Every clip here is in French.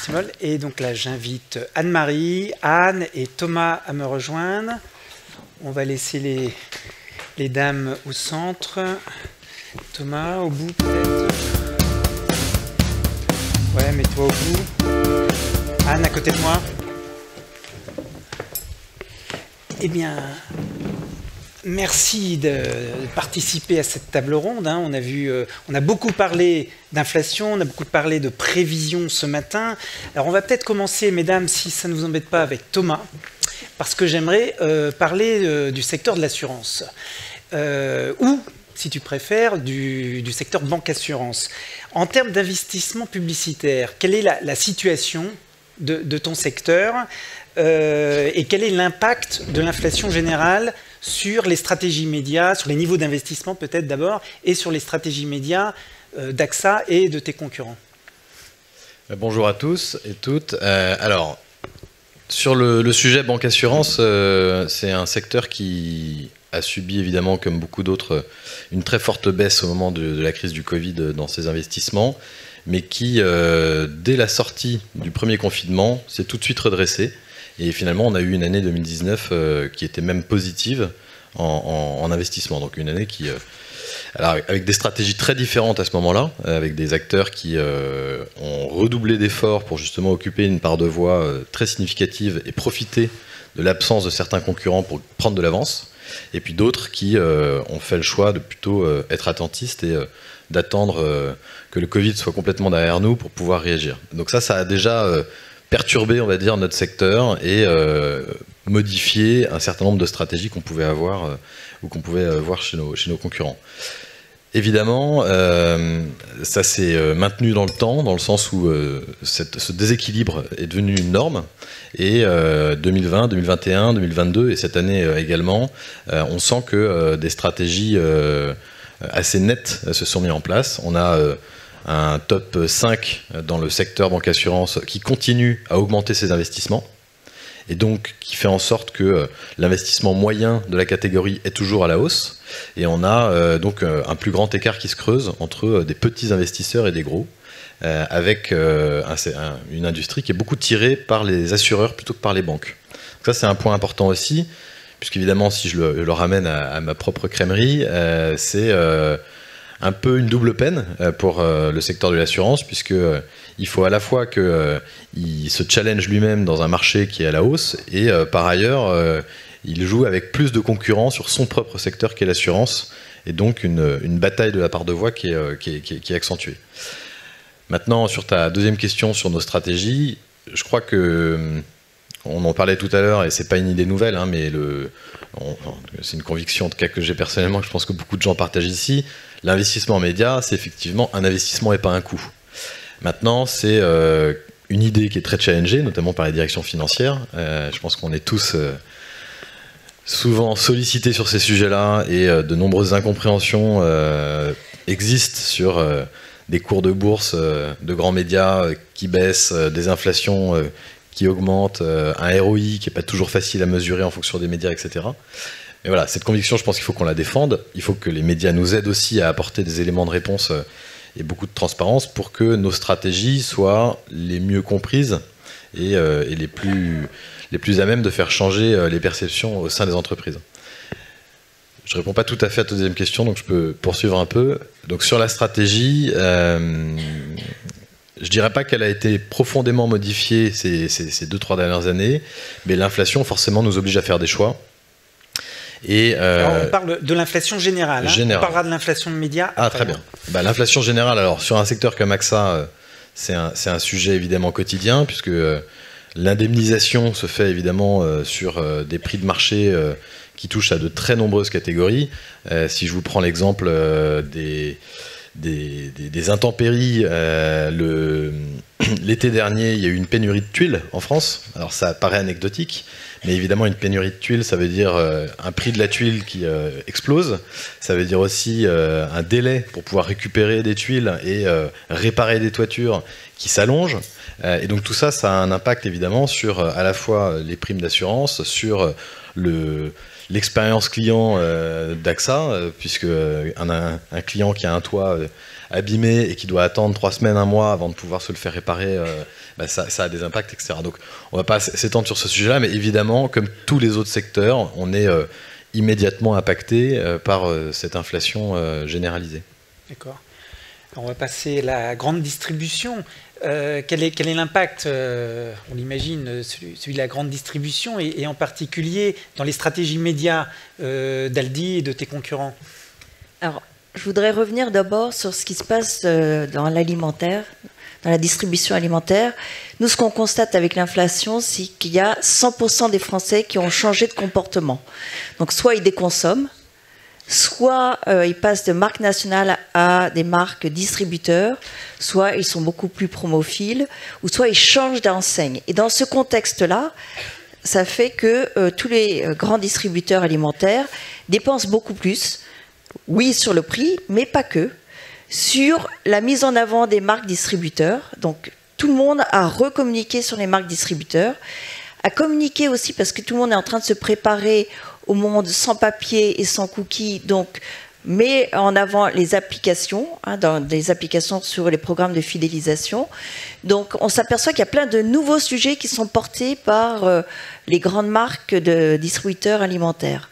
Merci Mol. Et donc là, j'invite Anne-Marie, Anne et Thomas à me rejoindre. On va laisser les dames au centre. Thomas, au bout peut-être. Ouais, mets-toi au bout. Anne, à côté de moi. Eh bien, merci de participer à cette table ronde. On a beaucoup parlé d'inflation, on a beaucoup parlé de prévision ce matin. Alors, on va peut-être commencer, mesdames, si ça ne vous embête pas, avec Thomas, parce que j'aimerais parler du secteur de l'assurance. Ou, si tu préfères, du secteur banque-assurance. En termes d'investissement publicitaire, quelle est la situation de ton secteur et quel est l'impact de l'inflation générale sur les stratégies médias, sur les niveaux d'investissement peut-être d'abord, et sur les stratégies médias d'AXA et de tes concurrents? Bonjour à tous et toutes. Alors, sur le sujet banque-assurance, c'est un secteur qui a subi évidemment, comme beaucoup d'autres, une très forte baisse au moment de la crise du Covid dans ses investissements, mais qui, dès la sortie du premier confinement, s'est tout de suite redressé. Et finalement, on a eu une année 2019 qui était même positive en investissement. Donc une année qui, alors avec des stratégies très différentes à ce moment-là, avec des acteurs qui ont redoublé d'efforts pour justement occuper une part de voix très significative et profiter de l'absence de certains concurrents pour prendre de l'avance. Et puis d'autres qui ont fait le choix de plutôt être attentistes et d'attendre que le Covid soit complètement derrière nous pour pouvoir réagir. Donc ça a déjà perturbé, on va dire, notre secteur et modifié un certain nombre de stratégies qu'on pouvait avoir ou qu'on pouvait voir chez nos concurrents. Évidemment, ça s'est maintenu dans le temps, dans le sens où ce déséquilibre est devenu une norme. Et 2020, 2021, 2022 et cette année également, on sent que des stratégies assez nettes se sont mises en place. On a un top 5 dans le secteur banque-assurance qui continue à augmenter ses investissements et donc qui fait en sorte que l'investissement moyen de la catégorie est toujours à la hausse. Et on a donc un plus grand écart qui se creuse entre des petits investisseurs et des gros, avec une industrie qui est beaucoup tirée par les assureurs plutôt que par les banques. Donc ça, c'est un point important aussi, puisqu'évidemment, si je le ramène à ma propre crèmerie, c'est un peu une double peine pour le secteur de l'assurance, puisque il faut à la fois qu'il se challenge lui-même dans un marché qui est à la hausse, et par ailleurs, il joue avec plus de concurrents sur son propre secteur qu'est l'assurance, et donc une bataille de la part de voix qui est accentuée. Maintenant, sur ta deuxième question sur nos stratégies, je crois que on en parlait tout à l'heure, et c'est pas une idée nouvelle, hein, mais c'est une conviction en tout cas que j'ai personnellement, que je pense que beaucoup de gens partagent ici. L'investissement en médias, c'est effectivement un investissement et pas un coût. Maintenant, c'est une idée qui est très challengée, notamment par les directions financières. Je pense qu'on est tous souvent sollicités sur ces sujets-là, et de nombreuses incompréhensions existent sur des cours de bourse de grands médias qui baissent, des inflations qui augmentent, un ROI qui n'est pas toujours facile à mesurer en fonction des médias, etc. Mais voilà, cette conviction, je pense qu'il faut qu'on la défende. Il faut que les médias nous aident aussi à apporter des éléments de réponse et beaucoup de transparence pour que nos stratégies soient les mieux comprises et les plus à même de faire changer les perceptions au sein des entreprises. Je ne réponds pas tout à fait à ta deuxième question, donc je peux poursuivre un peu. Donc sur la stratégie, je ne dirais pas qu'elle a été profondément modifiée ces 2-3 dernières années, mais l'inflation forcément nous oblige à faire des choix. Et alors, on parle de l'inflation générale. On parlera de l'inflation de médias. Ah, très bien. Bah, l'inflation générale, alors sur un secteur comme AXA, c'est un sujet évidemment quotidien, puisque l'indemnisation se fait évidemment sur des prix de marché qui touchent à de très nombreuses catégories. Si je vous prends l'exemple des intempéries, l'été dernier, il y a eu une pénurie de tuiles en France. Alors ça paraît anecdotique, mais évidemment une pénurie de tuiles, ça veut dire un prix de la tuile qui explose. Ça veut dire aussi un délai pour pouvoir récupérer des tuiles et réparer des toitures qui s'allonge. Et donc tout ça, ça a un impact évidemment sur à la fois les primes d'assurance, sur l'expérience client d'AXA, puisque un client qui a un toit abîmé et qui doit attendre 3 semaines, 1 mois avant de pouvoir se le faire réparer, bah, ça a des impacts, etc. Donc on ne va pas s'étendre sur ce sujet-là, mais évidemment, comme tous les autres secteurs, on est immédiatement impacté par cette inflation généralisée. D'accord. On va passer à la grande distribution. Quel est l'impact, on l'imagine, celui de la grande distribution et en particulier dans les stratégies médias d'Aldi et de tes concurrents? Alors, je voudrais revenir d'abord sur ce qui se passe dans l'alimentaire, dans la distribution alimentaire. Nous, ce qu'on constate avec l'inflation, c'est qu'il y a 100% des Français qui ont changé de comportement. Donc, soit ils déconsomment, soit ils passent de marques nationales à des marques distributeurs, soit ils sont beaucoup plus promophiles, ou soit ils changent d'enseigne. Et dans ce contexte-là, ça fait que tous les grands distributeurs alimentaires dépensent beaucoup plus, oui, sur le prix, mais pas que, sur la mise en avant des marques distributeurs. Donc, tout le monde a recommuniqué sur les marques distributeurs, a communiqué aussi parce que tout le monde est en train de se préparer au monde sans papier et sans cookies, donc met en avant les applications, dans des applications sur les programmes de fidélisation. Donc on s'aperçoit qu'il y a plein de nouveaux sujets qui sont portés par les grandes marques de distributeurs alimentaires.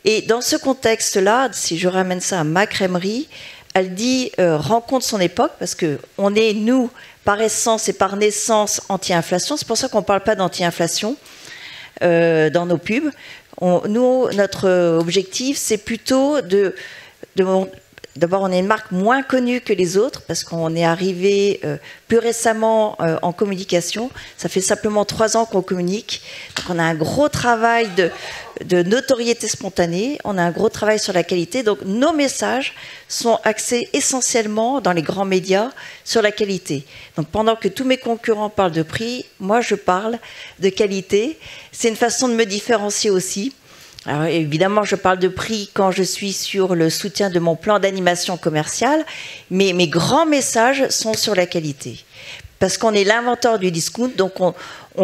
Et dans ce contexte-là, si je ramène ça à ma crèmerie, Aldi rencontre son époque parce qu'on est, nous, par essence et par naissance, anti-inflation. C'est pour ça qu'on ne parle pas d'anti-inflation dans nos pubs. Nous, notre objectif, c'est plutôt d'abord, on est une marque moins connue que les autres parce qu'on est arrivé plus récemment en communication. Ça fait simplement 3 ans qu'on communique. Donc, on a un gros travail de notoriété spontanée. On a un gros travail sur la qualité. Donc, nos messages sont axés essentiellement dans les grands médias sur la qualité. Donc, pendant que tous mes concurrents parlent de prix, moi, je parle de qualité. C'est une façon de me différencier aussi. Alors évidemment, je parle de prix quand je suis sur le soutien de mon plan d'animation commerciale, mais mes grands messages sont sur la qualité. Parce qu'on est l'inventeur du discount, donc on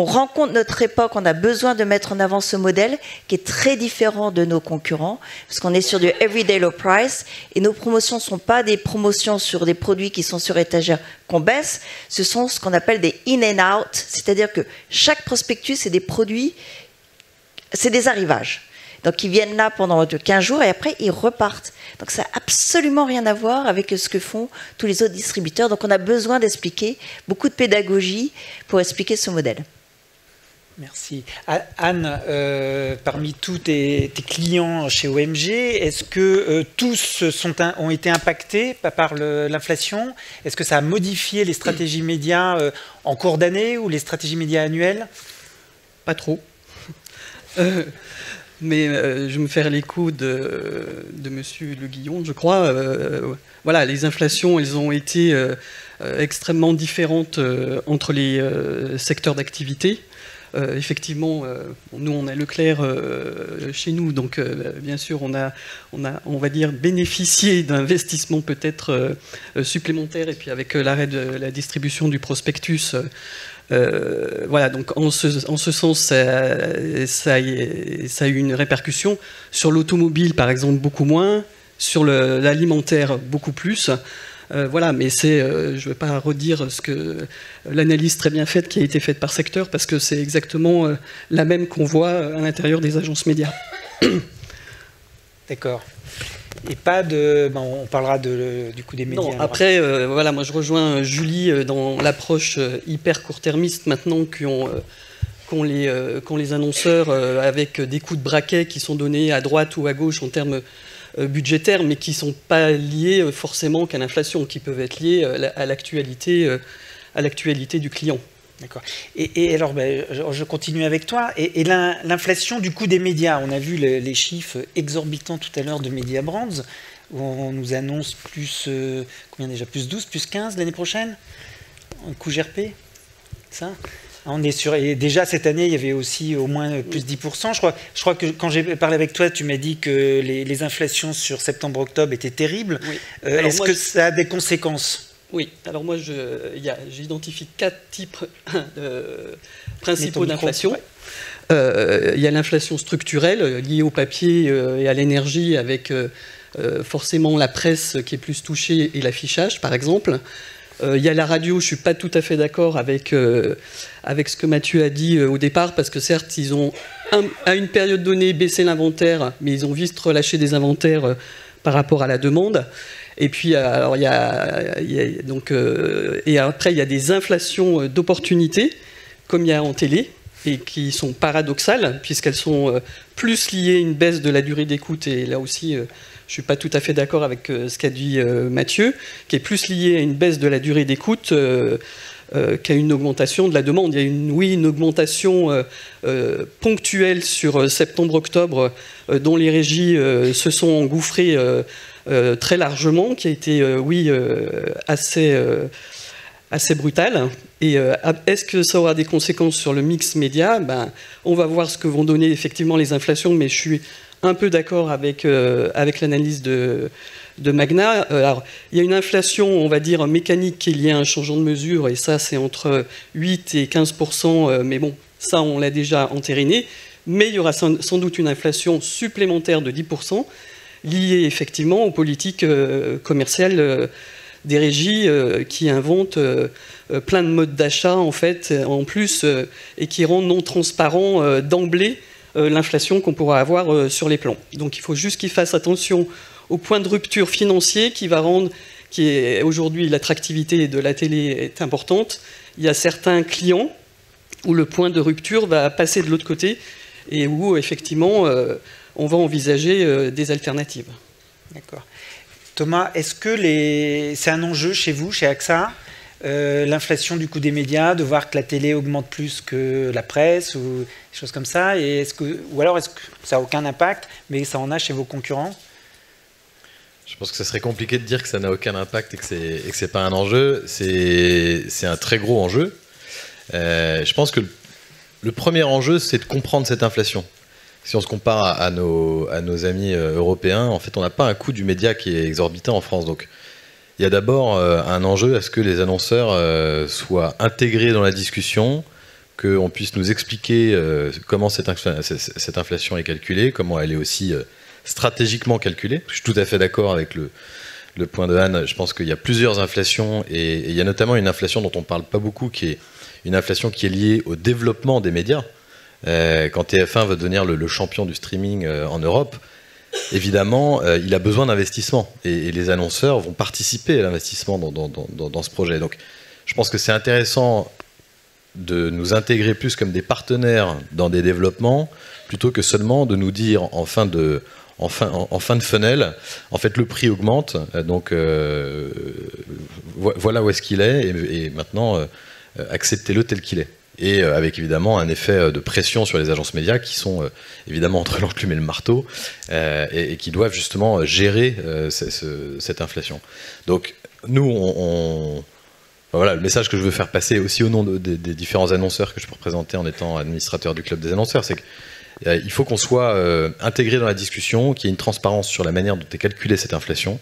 rencontre notre époque, on a besoin de mettre en avant ce modèle qui est très différent de nos concurrents, parce qu'on est sur du everyday low price, et nos promotions ne sont pas des promotions sur des produits qui sont sur étagère qu'on baisse, ce sont ce qu'on appelle des in and out, c'est-à-dire que chaque prospectus, c'est des produits, c'est des arrivages. Donc, ils viennent là pendant 15 jours et après, ils repartent. Donc, ça n'a absolument rien à voir avec ce que font tous les autres distributeurs. Donc, on a besoin d'expliquer, beaucoup de pédagogie pour expliquer ce modèle. Merci. Anne, parmi tous tes clients chez OMG, est-ce que tous ont été impactés par l'inflation? Est-ce que ça a modifié les stratégies médias en cours d'année ou les stratégies médias annuelles? Pas trop. Mais je vais me faire l'écho de Monsieur Le Guillon, je crois. Voilà, les inflations, elles ont été extrêmement différentes entre les secteurs d'activité. Effectivement, nous, on a Leclerc chez nous, donc bien sûr, on va dire, bénéficié d'investissements peut-être supplémentaires, et puis avec l'arrêt de la distribution du prospectus, voilà, donc en ce sens, ça a eu une répercussion. Sur l'automobile, par exemple, beaucoup moins. Sur l'alimentaire, beaucoup plus. Voilà, mais je ne vais pas redire ce que l'analyse très bien faite qui a été faite par secteur, parce que c'est exactement la même qu'on voit à l'intérieur des agences médias. D'accord. Et pas de... Bon, on parlera du coup des médias. Non, après, voilà, moi je rejoins Julie dans l'approche hyper court-termiste maintenant qu'ont les annonceurs avec des coups de braquet qui sont donnés à droite ou à gauche en termes budgétaires, mais qui ne sont pas liés forcément qu'à l'inflation, qui peuvent être liés à l'actualité du client. D'accord. Et alors, je continue avec toi. Et l'inflation du coût des médias, on a vu les chiffres exorbitants tout à l'heure de Media Brands, où on nous annonce plus, combien déjà, plus 12, plus 15 l'année prochaine, en coût GRP, ça. On est sur, et déjà cette année, il y avait aussi au moins plus 10%. Je crois que quand j'ai parlé avec toi, tu m'as dit que les inflations sur septembre-octobre étaient terribles. Oui. Est-ce que ça a des conséquences ? Oui, alors moi j'identifie 4 types principaux d'inflation. Il y a l'inflation structurelle liée au papier et à l'énergie, avec forcément la presse qui est plus touchée et l'affichage par exemple. Il y a la radio, je ne suis pas tout à fait d'accord avec ce que Mathieu a dit au départ, parce que certes, ils ont, à une période donnée, baissé l'inventaire, mais ils ont vite relâché des inventaires par rapport à la demande. Et puis, alors, et après, il y a des inflations d'opportunités, comme il y a en télé, et qui sont paradoxales, puisqu'elles sont plus liées à une baisse de la durée d'écoute, et là aussi, je ne suis pas tout à fait d'accord avec ce qu'a dit Mathieu, qui est plus liée à une baisse de la durée d'écoute qu'à une augmentation de la demande. Il y a une augmentation ponctuelle sur septembre-octobre, dont les régies se sont engouffrées très largement, qui a été, assez brutale. Et est-ce que ça aura des conséquences sur le mix média? On va voir ce que vont donner effectivement les inflations, mais je suis un peu d'accord avec l'analyse de Magna. Alors, il y a une inflation, on va dire, mécanique qui est liée à un changement de mesure, et ça, c'est entre 8 et 15%, mais bon, ça, on l'a déjà entériné. Mais il y aura sans doute une inflation supplémentaire de 10%, liée effectivement aux politiques commerciales des régies qui inventent plein de modes d'achat, en fait, en plus, et qui rendent non transparent d'emblée l'inflation qu'on pourra avoir sur les plans. Donc il faut juste qu'ils fassent attention au point de rupture financier qui va rendre, qui est aujourd'hui l'attractivité de la télé est importante. Il y a certains clients où le point de rupture va passer de l'autre côté et où effectivement on va envisager des alternatives. D'accord. Thomas, est-ce que c'est un enjeu chez vous, chez AXA, l'inflation du coût des médias, de voir que la télé augmente plus que la presse ou des choses comme ça, ou alors est-ce que ça n'a aucun impact, mais ça en a chez vos concurrents? Je pense que ça serait compliqué de dire que ça n'a aucun impact et que c'est pas un enjeu. C'est un très gros enjeu. Je pense que le premier enjeu, c'est de comprendre cette inflation. Si on se compare à nos amis européens, en fait, on n'a pas un coût du média qui est exorbitant en France. Donc, il y a d'abord un enjeu à ce que les annonceurs soient intégrés dans la discussion, qu'on puisse nous expliquer comment cette inflation est calculée, comment elle est aussi stratégiquement calculée. Je suis tout à fait d'accord avec le point de Anne. Je pense qu'il y a plusieurs inflations et il y a notamment une inflation dont on ne parle pas beaucoup, qui est une inflation qui est liée au développement des médias. Quand TF1 veut devenir le champion du streaming en Europe, évidemment, il a besoin d'investissement. Et les annonceurs vont participer à l'investissement dans ce projet. Donc, je pense que c'est intéressant de nous intégrer plus comme des partenaires dans des développements, plutôt que seulement de nous dire en fin de funnel, en fait, le prix augmente. Donc, voilà où est-ce qu'il est. Et maintenant, acceptez-le tel qu'il est. Et avec évidemment un effet de pression sur les agences médias qui sont évidemment entre l'enclume et le marteau et qui doivent justement gérer cette inflation. Donc nous, voilà, le message que je veux faire passer aussi au nom des différents annonceurs que je peux représenter en étant administrateur du club des annonceurs, c'est qu'il faut qu'on soit intégré dans la discussion, qu'il y ait une transparence sur la manière dont est calculée cette inflation,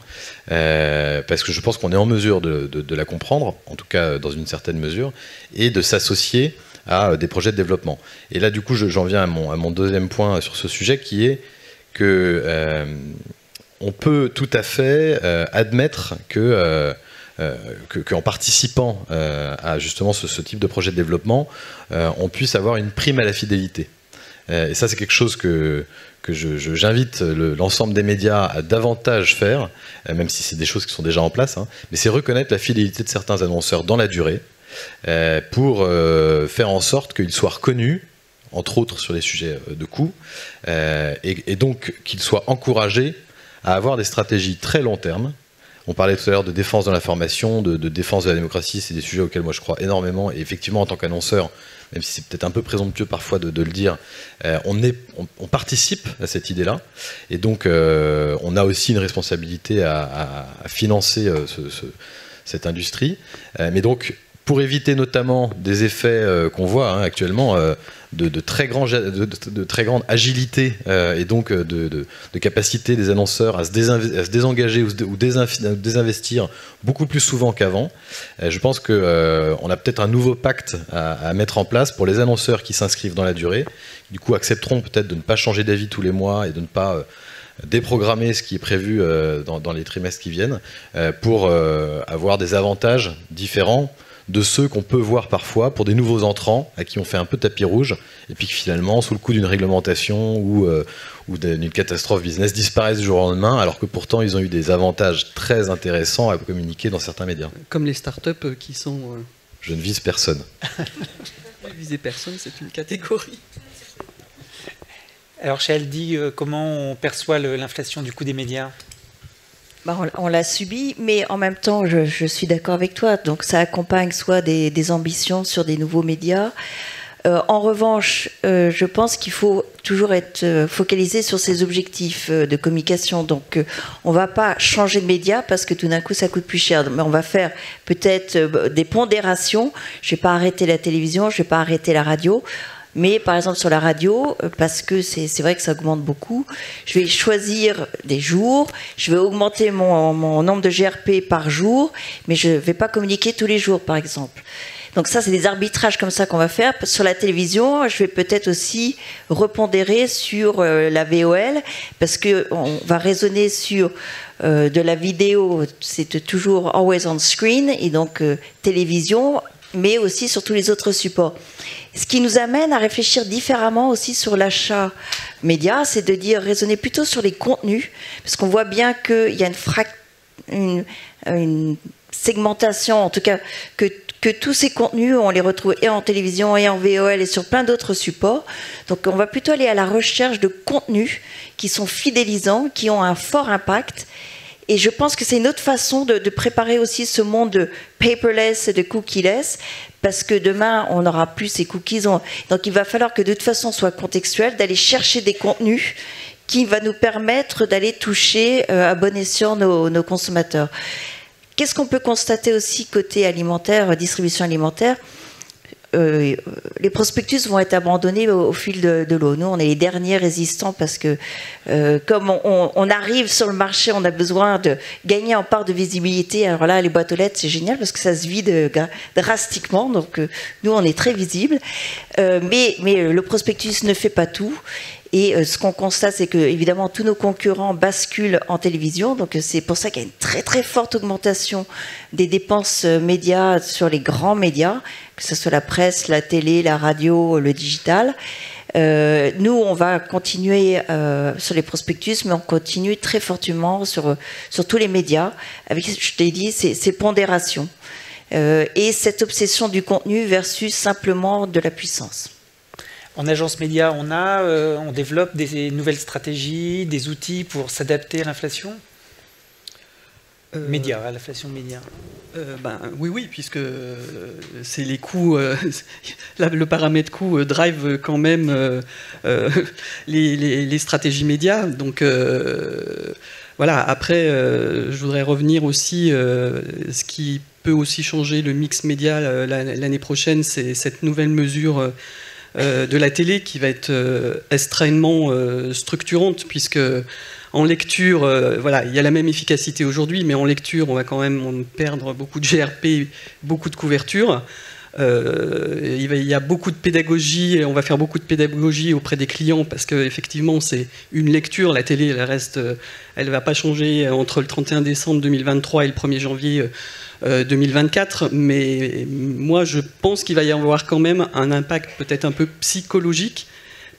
parce que je pense qu'on est en mesure de la comprendre, en tout cas dans une certaine mesure, et de s'associer à des projets de développement. Et là, du coup, j'en viens à mon deuxième point sur ce sujet, qui est que on peut tout à fait admettre qu'en participant à justement ce type de projet de développement, on puisse avoir une prime à la fidélité. Et ça, c'est quelque chose que j'invite l'ensemble des médias à davantage faire, même si c'est des choses qui sont déjà en place, hein, mais c'est reconnaître la fidélité de certains annonceurs dans la durée, pour faire en sorte qu'ils soient reconnus, entre autres sur les sujets de coûts, et donc qu'ils soient encouragés à avoir des stratégies très long terme. On parlait tout à l'heure de défense de l'information, de défense de la démocratie, c'est des sujets auxquels moi je crois énormément, et effectivement en tant qu'annonceur, même si c'est peut-être un peu présomptueux parfois de le dire, on participe à cette idée-là, et donc on a aussi une responsabilité à financer cette industrie. Mais donc, pour éviter notamment des effets qu'on voit actuellement de très grande agilité et donc de capacité des annonceurs à se désengager ou désinvestir beaucoup plus souvent qu'avant, je pense qu'on a peut-être un nouveau pacte à mettre en place pour les annonceurs qui s'inscrivent dans la durée, qui du coup accepteront peut-être de ne pas changer d'avis tous les mois et de ne pas déprogrammer ce qui est prévu dans les trimestres qui viennent pour avoir des avantages différents de ceux qu'on peut voir parfois pour des nouveaux entrants à qui on fait un peu tapis rouge et puis qui finalement, sous le coup d'une réglementation ou d'une catastrophe business, disparaissent du jour au lendemain, alors que pourtant ils ont eu des avantages très intéressants à communiquer dans certains médias. Comme les startups qui sont... Je ne vise personne. Viser personne, c'est une catégorie. Alors chez Aldi, comment on perçoit l'inflation du coût des médias ? On l'a subi, mais en même temps, je suis d'accord avec toi. Donc ça accompagne soit des ambitions sur des nouveaux médias. En revanche, je pense qu'il faut toujours être focalisé sur ses objectifs de communication. Donc on ne va pas changer de média parce que tout d'un coup ça coûte plus cher. Mais on va faire peut-être des pondérations. Je ne vais pas arrêter la télévision, je ne vais pas arrêter la radio. Mais par exemple sur la radio, parce que c'est vrai que ça augmente beaucoup, je vais choisir des jours, je vais augmenter mon nombre de GRP par jour, mais je ne vais pas communiquer tous les jours par exemple. Donc ça, c'est des arbitrages comme ça qu'on va faire. Sur la télévision, je vais peut-être aussi repondérer sur la VOL, parce qu'on va raisonner sur de la vidéo, c'est toujours always on screen, et donc télévision, mais aussi sur tous les autres supports. Ce qui nous amène à réfléchir différemment aussi sur l'achat média, c'est de dire raisonner plutôt sur les contenus, parce qu'on voit bien qu'il y a une segmentation, en tout cas que tous ces contenus, on les retrouve et en télévision et en VOL et sur plein d'autres supports. Donc on va plutôt aller à la recherche de contenus qui sont fidélisants, qui ont un fort impact. Et je pense que c'est une autre façon de préparer aussi ce monde de paperless et de cookieless, parce que demain, on n'aura plus ces cookies. Donc il va falloir que de toute façon, soit contextuel, d'aller chercher des contenus qui va nous permettre d'aller toucher à bon escient nos consommateurs. Qu'est-ce qu'on peut constater aussi côté alimentaire, distribution alimentaire ? Les prospectus vont être abandonnés au fil de l'eau. Nous, on est les derniers résistants parce que comme on arrive sur le marché, on a besoin de gagner en part de visibilité. Alors là, les boîtes aux lettres, c'est génial parce que ça se vide drastiquement. Donc nous, on est très visibles. Mais le prospectus ne fait pas tout. Et ce qu'on constate, c'est que évidemment tous nos concurrents basculent en télévision. Donc c'est pour ça qu'il y a une très très forte augmentation des dépenses médias sur les grands médias, que ce soit la presse, la télé, la radio, le digital. Nous, on va continuer sur les prospectus, mais on continue très fortement sur tous les médias, avec, je t'ai dit, ces pondérations. Et cette obsession du contenu versus simplement de la puissance. En agence média, on développe des nouvelles stratégies, des outils pour s'adapter à l'inflation média, à l'inflation média. Oui, puisque c'est les coûts, le paramètre coût drive quand même les stratégies médias. Donc voilà. Après, je voudrais revenir aussi, ce qui peut aussi changer le mix média l'année prochaine, c'est cette nouvelle mesure de la télé qui va être extrêmement structurante, puisque en lecture, voilà, il y a la même efficacité aujourd'hui, mais en lecture, on va quand même perdre beaucoup de GRP, beaucoup de couverture. Il y a beaucoup de pédagogie, et on va faire beaucoup de pédagogie auprès des clients, parce qu'effectivement, c'est une lecture. La télé, elle va pas changer entre le 31 décembre 2023 et le 1er janvier 2024, mais moi je pense qu'il va y avoir quand même un impact peut-être un peu psychologique,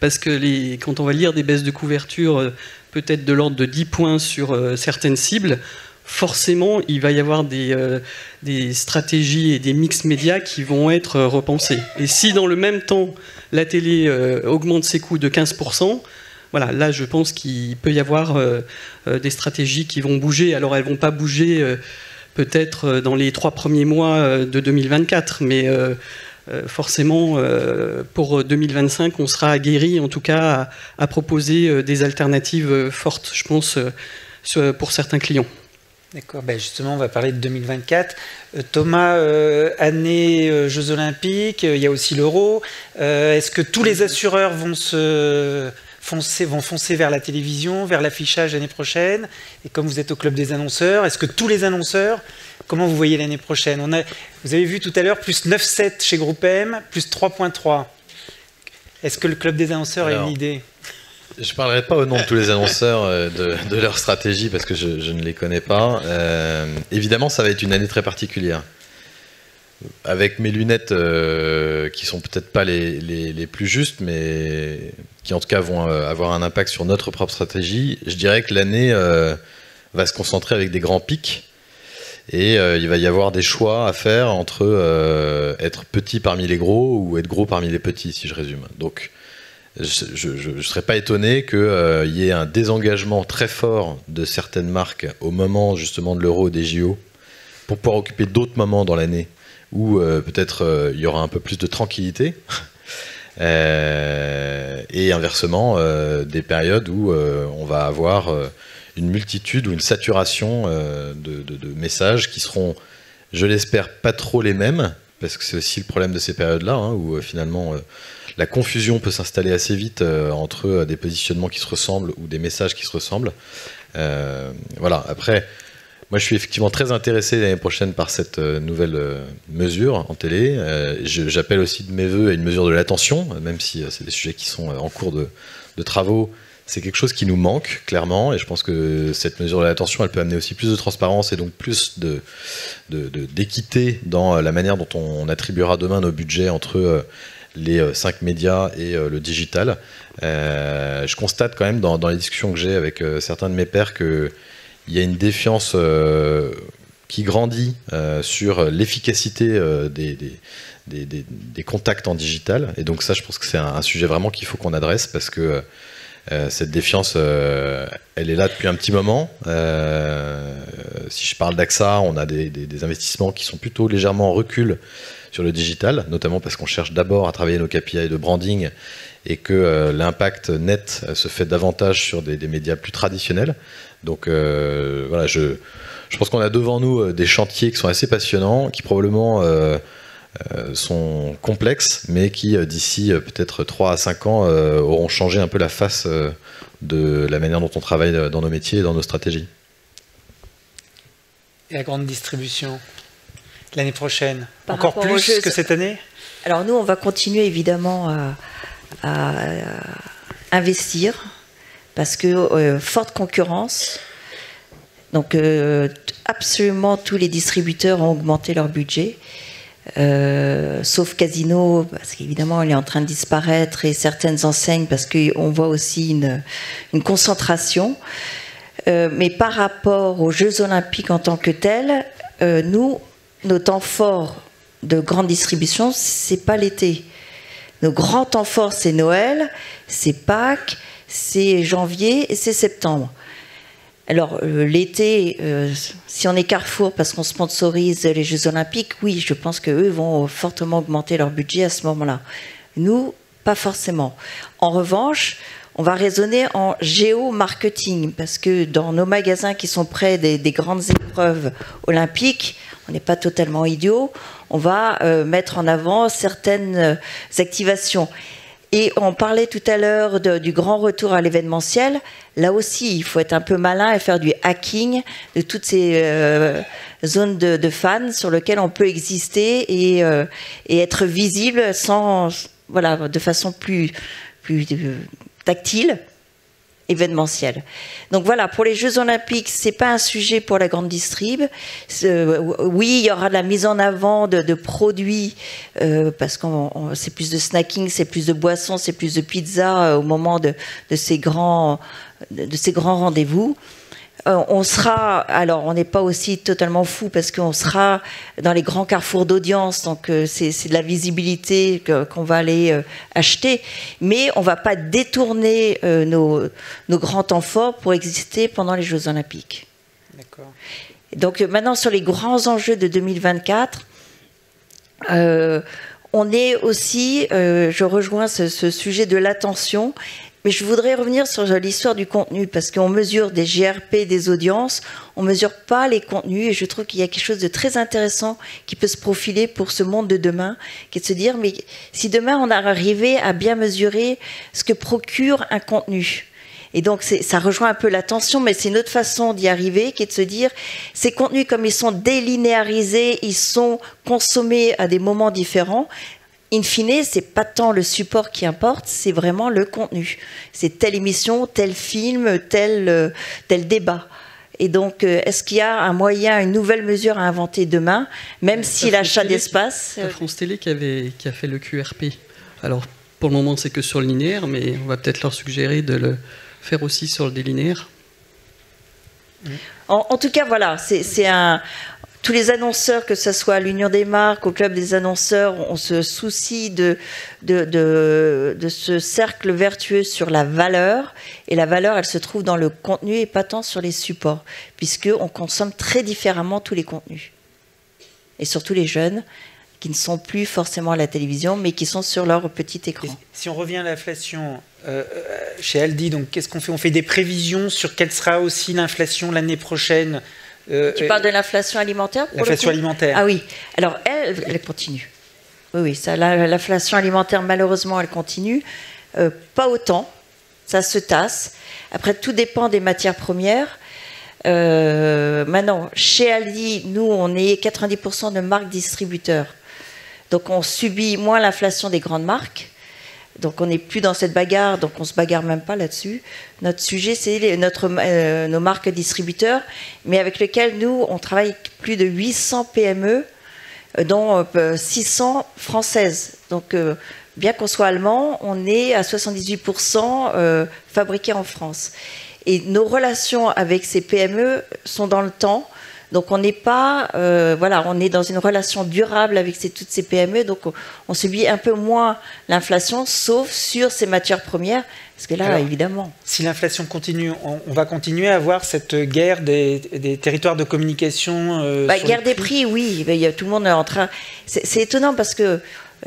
parce que quand on va lire des baisses de couverture peut-être de l'ordre de 10 points sur certaines cibles, forcément il va y avoir des stratégies et des mix médias qui vont être repensés. Et si dans le même temps la télé augmente ses coûts de 15%, voilà, là je pense qu'il peut y avoir des stratégies qui vont bouger. Alors elles ne vont pas bouger peut-être dans les 3 premiers mois de 2024, mais forcément pour 2025 on sera aguerri en tout cas à proposer des alternatives fortes, je pense, pour certains clients. D'accord, justement on va parler de 2024. Thomas, année Jeux Olympiques, il y a aussi l'Euro. Est-ce que tous les assureurs vont foncer vers la télévision, vers l'affichage l'année prochaine? Et comme vous êtes au club des annonceurs, est-ce que tous les annonceurs, comment vous voyez l'année prochaine? Vous avez vu tout à l'heure plus 9,7 chez Groupe M, plus 3,3. Est-ce que le club des annonceurs a une idée? Je ne parlerai pas au nom de tous les annonceurs de leur stratégie parce que je ne les connais pas. Évidemment, ça va être une année très particulière. Avec mes lunettes qui sont peut-être pas les plus justes, mais qui en tout cas vont avoir un impact sur notre propre stratégie, je dirais que l'année va se concentrer avec des grands pics. Et il va y avoir des choix à faire entre être petit parmi les gros ou être gros parmi les petits, si je résume. Donc, je ne serais pas étonné qu'il y ait un désengagement très fort de certaines marques au moment justement de l'Euro ou des JO pour pouvoir occuper d'autres moments dans l'année où peut-être il y aura un peu plus de tranquillité. Et inversement, des périodes où on va avoir une multitude ou une saturation de messages qui seront, je l'espère, pas trop les mêmes, parce que c'est aussi le problème de ces périodes-là, hein, où finalement la confusion peut s'installer assez vite entre des positionnements qui se ressemblent ou des messages qui se ressemblent. Voilà, après, moi je suis effectivement très intéressé l'année prochaine par cette nouvelle mesure en télé. J'appelle aussi de mes voeux à une mesure de l'attention, même si c'est des sujets qui sont en cours de travaux. C'est quelque chose qui nous manque, clairement, et je pense que cette mesure de l'attention, elle peut amener aussi plus de transparence et donc plus d'équité dans la manière dont on attribuera demain nos budgets entre les 5 médias et le digital. Je constate quand même dans les discussions que j'ai avec certains de mes pairs qu'il y a une défiance qui grandit sur l'efficacité des contacts en digital, et donc ça, je pense que c'est un sujet vraiment qu'il faut qu'on adresse, parce que cette défiance, elle est là depuis un petit moment. Si je parle d'AXA, on a des investissements qui sont plutôt légèrement en recul sur le digital, notamment parce qu'on cherche d'abord à travailler nos KPI de branding et que l'impact net se fait davantage sur des médias plus traditionnels. Donc voilà, je pense qu'on a devant nous des chantiers qui sont assez passionnants, qui probablement sont complexes, mais qui d'ici peut-être 3 à 5 ans auront changé un peu la face de la manière dont on travaille dans nos métiers et dans nos stratégies. Et la grande distribution, l'année prochaine, Par encore rapport aux plus jeux, que cette année? Alors nous, on va continuer évidemment à investir, parce que forte concurrence. Donc absolument tous les distributeurs ont augmenté leur budget. Sauf Casino, parce qu'évidemment elle est en train de disparaître, et certaines enseignes, parce qu'on voit aussi une concentration. Mais par rapport aux Jeux Olympiques en tant que tels, nous, nos temps forts de grande distribution, c'est pas l'été. Nos grands temps forts, c'est Noël, c'est Pâques, c'est janvier et c'est septembre. Alors l'été, si on est Carrefour parce qu'on sponsorise les Jeux Olympiques, oui, je pense qu'eux vont fortement augmenter leur budget à ce moment-là. Nous, pas forcément. En revanche, on va raisonner en géomarketing, parce que dans nos magasins qui sont près des grandes épreuves olympiques, on n'est pas totalement idiots, on va mettre en avant certaines activations. Et on parlait tout à l'heure du grand retour à l'événementiel. Là aussi, il faut être un peu malin et faire du hacking de toutes ces zones de fans sur lesquelles on peut exister et être visible voilà, de façon plus tactile, événementielle. Donc voilà, pour les Jeux Olympiques, c'est pas un sujet pour la grande distrib. Oui, il y aura de la mise en avant de produits, parce que c'est plus de snacking, c'est plus de boissons, c'est plus de pizza au moment de ces grands rendez-vous. On sera, alors on n'est pas aussi totalement fou, parce qu'on sera dans les grands carrefours d'audience, donc c'est de la visibilité qu'on va aller acheter, mais on ne va pas détourner nos grands temps forts pour exister pendant les Jeux Olympiques. D'accord. Donc maintenant, sur les grands enjeux de 2024, on est aussi, je rejoins ce sujet de l'attention. Mais je voudrais revenir sur l'histoire du contenu, parce qu'on mesure des GRP, des audiences, on ne mesure pas les contenus, et je trouve qu'il y a quelque chose de très intéressant qui peut se profiler pour ce monde de demain, qui est de se dire, mais si demain on arrivait à bien mesurer ce que procure un contenu, et donc ça rejoint un peu l'attention, mais c'est une autre façon d'y arriver, qui est de se dire, ces contenus, comme ils sont délinéarisés, ils sont consommés à des moments différents, in fine, c'est pas tant le support qui importe, c'est vraiment le contenu. C'est telle émission, tel film, tel débat. Et donc, est-ce qu'il y a un moyen, une nouvelle mesure à inventer demain, même si l'achat d'espace... France Télé qui a fait le QRP. Alors, pour le moment, c'est que sur le linéaire, mais on va peut-être leur suggérer de le faire aussi sur le délinéaire. En tout cas, voilà, tous les annonceurs, que ce soit à l'Union des marques, au Club des annonceurs, on se soucie de ce cercle vertueux sur la valeur. Et la valeur, elle se trouve dans le contenu et pas tant sur les supports, puisqu'on consomme très différemment tous les contenus. Et surtout les jeunes, qui ne sont plus forcément à la télévision, mais qui sont sur leur petit écran. Si on revient à l'inflation, chez Aldi, donc qu'est-ce qu'on fait? On fait des prévisions sur quelle sera aussi l'inflation l'année prochaine. Tu parles de l'inflation alimentaire? L'inflation alimentaire. Ah oui, alors elle continue. Oui, ça, l'inflation alimentaire, malheureusement, elle continue. Pas autant, ça se tasse. Après, tout dépend des matières premières. Maintenant, chez Aldi, nous, on est 90% de marques distributeurs. Donc, on subit moins l'inflation des grandes marques. Donc, on n'est plus dans cette bagarre, donc on ne se bagarre même pas là-dessus. Notre sujet, c'est nos marques distributeurs, mais avec lesquelles, nous, on travaille avec plus de 800 PME, dont 600 françaises. Donc, bien qu'on soit allemand, on est à 78% fabriqués en France. Et nos relations avec ces PME sont dans le temps. Donc on n'est pas, on est dans une relation durable avec toutes ces PME, donc on subit un peu moins l'inflation, sauf sur ces matières premières, parce que là, alors, évidemment... Si l'inflation continue, on va continuer à avoir cette guerre des territoires de communication guerre des prix, oui, tout le monde est en train... C'est étonnant parce que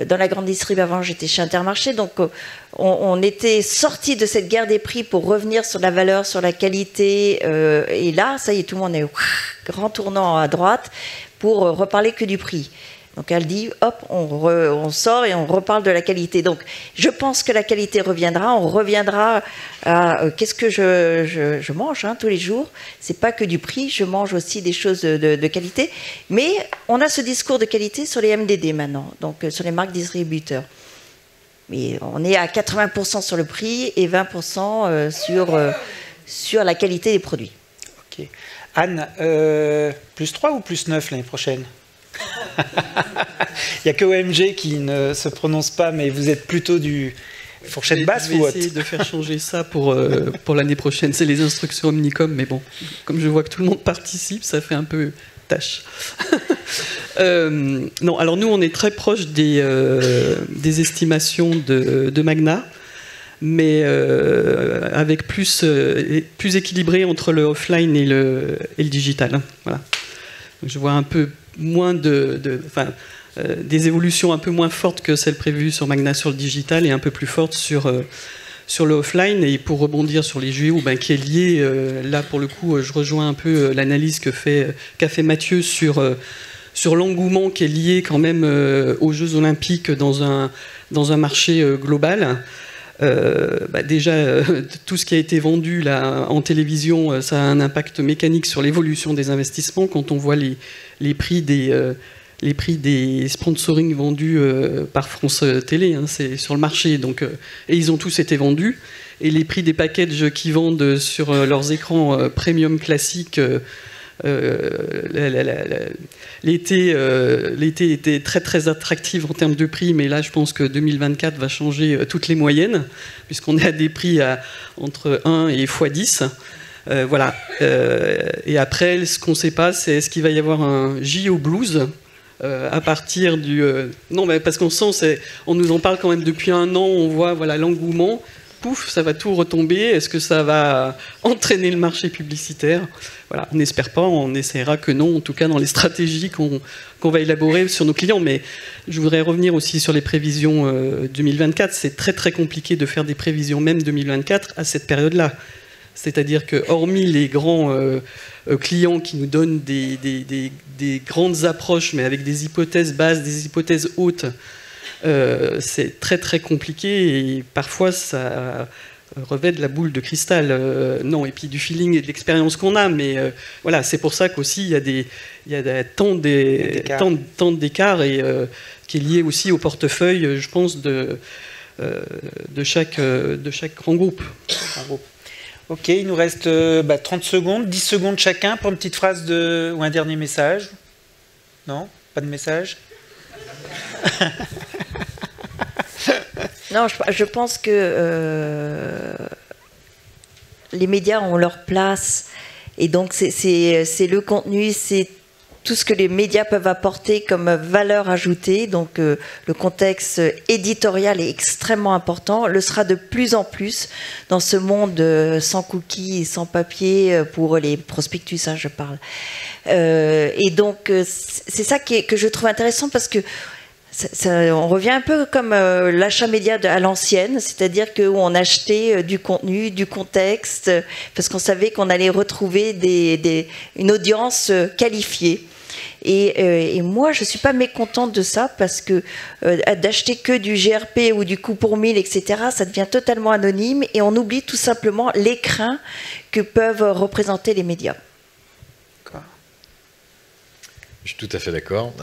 dans la grande distrib avant, j'étais chez Intermarché, donc on était sorti de cette guerre des prix pour revenir sur la valeur, sur la qualité, et là, ça y est, tout le monde est grand tournant à droite pour reparler que du prix. Donc elle dit, hop, on sort et on reparle de la qualité. Donc je pense que la qualité reviendra, on reviendra à qu'est-ce que je mange tous les jours. C'est pas que du prix, je mange aussi des choses de qualité. Mais on a ce discours de qualité sur les MDD maintenant, donc sur les marques distributeurs. Mais on est à 80% sur le prix et 20% sur la qualité des produits. Ok. Anne, plus 3 ou plus 9 l'année prochaine? Il n'y a que OMG qui ne se prononce pas, mais vous êtes plutôt du fourchette basse ou haute? Je vais essayer de faire changer ça pour l'année prochaine. C'est les instructions Omnicom, mais bon, comme je vois que tout le monde participe, ça fait un peu tâche. Non, alors nous, on est très proche des estimations de Magna, mais avec plus équilibré entre le offline et le digital. Voilà. Donc, je vois un peu moins des évolutions un peu moins fortes que celles prévues sur Magna sur le digital et un peu plus fortes sur le offline. Et pour rebondir sur les JO, qui est lié, là pour le coup, je rejoins un peu l'analyse qu'a fait Mathieu sur l'engouement qui est lié quand même aux Jeux Olympiques dans un marché global. Déjà, tout ce qui a été vendu là, en télévision, ça a un impact mécanique sur l'évolution des investissements. Quand on voit les prix des sponsoring vendus par France Télé, c'est sur le marché, donc, et ils ont tous été vendus. Et les prix des packages qui vendent sur leurs écrans premium classiques, l'été était très très attractif en termes de prix, mais là je pense que 2024 va changer toutes les moyennes, puisqu'on est à des prix entre 1 et x10. Voilà. Et après, ce qu'on ne sait pas, c'est est-ce qu'il va y avoir un JO Blues à partir du... Non, mais parce qu'on sent, on nous en parle quand même depuis un an, on voit l'engouement. Pouf, ça va tout retomber. Est-ce que ça va entraîner le marché publicitaire? Voilà, on n'espère pas, on essaiera que non, en tout cas dans les stratégies qu'on va élaborer sur nos clients. Mais je voudrais revenir aussi sur les prévisions 2024. C'est très très compliqué de faire des prévisions même 2024 à cette période-là. C'est-à-dire que hormis les grands clients qui nous donnent des grandes approches, mais avec des hypothèses basses, des hypothèses hautes, c'est très très compliqué et parfois ça revêt de la boule de cristal. Non, et puis du feeling et de l'expérience qu'on a, mais voilà, c'est pour ça qu'aussi il y a tant d'écarts et qui est lié aussi au portefeuille, je pense, de chaque grand groupe. Ok, il nous reste 30 secondes, 10 secondes chacun pour une petite phrase ou un dernier message. Non? Pas de message? Non, je pense que les médias ont leur place, et donc c'est le contenu, c'est tout ce que les médias peuvent apporter comme valeur ajoutée. Donc le contexte éditorial est extrêmement important, le sera de plus en plus dans ce monde sans cookies et sans papier pour les prospectus, hein, je parle. Et donc c'est ça que je trouve intéressant, parce que on revient un peu comme l'achat média à l'ancienne, c'est-à-dire qu'on achetait du contenu, du contexte, parce qu'on savait qu'on allait retrouver une audience qualifiée. Et moi, je ne suis pas mécontente de ça, parce que d'acheter que du GRP ou du coût pour 1000, etc., ça devient totalement anonyme, et on oublie tout simplement l'écrin que peuvent représenter les médias. Je suis tout à fait d'accord.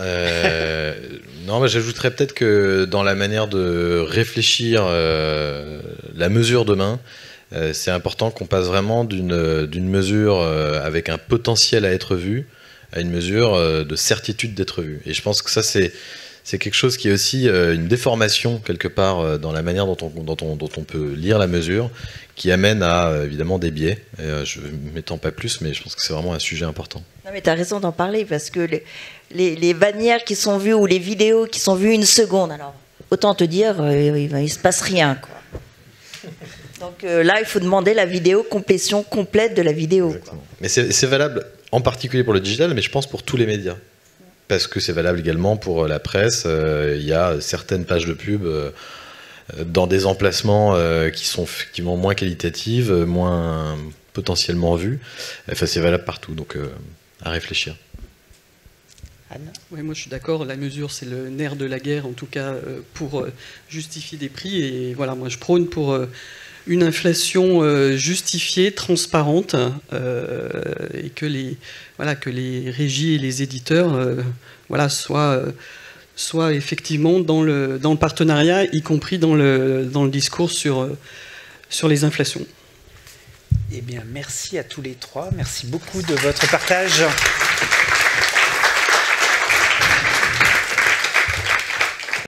Non, j'ajouterais peut-être que dans la manière de réfléchir la mesure demain, c'est important qu'on passe vraiment d'une mesure avec un potentiel à être vu à une mesure de certitude d'être vu. Et je pense que ça, c'est quelque chose qui est aussi une déformation quelque part dans la manière dont on peut lire la mesure, qui amène à évidemment des biais. Je ne m'étends pas plus, mais je pense que c'est vraiment un sujet important. Non, mais tu as raison d'en parler, parce que les bannières qui sont vues ou les vidéos qui sont vues une seconde, alors autant te dire, il ne se passe rien, quoi. Donc là, il faut demander la vidéo, complétion complète de la vidéo. Mais c'est valable en particulier pour le digital, mais je pense pour tous les médias. Parce que c'est valable également pour la presse. Il y a certaines pages de pub dans des emplacements qui sont effectivement moins qualitatives, moins potentiellement vues. Enfin, c'est valable partout, donc à réfléchir. Anne? Oui, moi je suis d'accord, la mesure c'est le nerf de la guerre, en tout cas pour justifier des prix. Et voilà, moi je prône pour une inflation justifiée, transparente, et que les régies et les éditeurs soient effectivement dans le partenariat, y compris dans le discours sur les inflations. Eh bien, merci à tous les trois. Merci beaucoup de votre partage.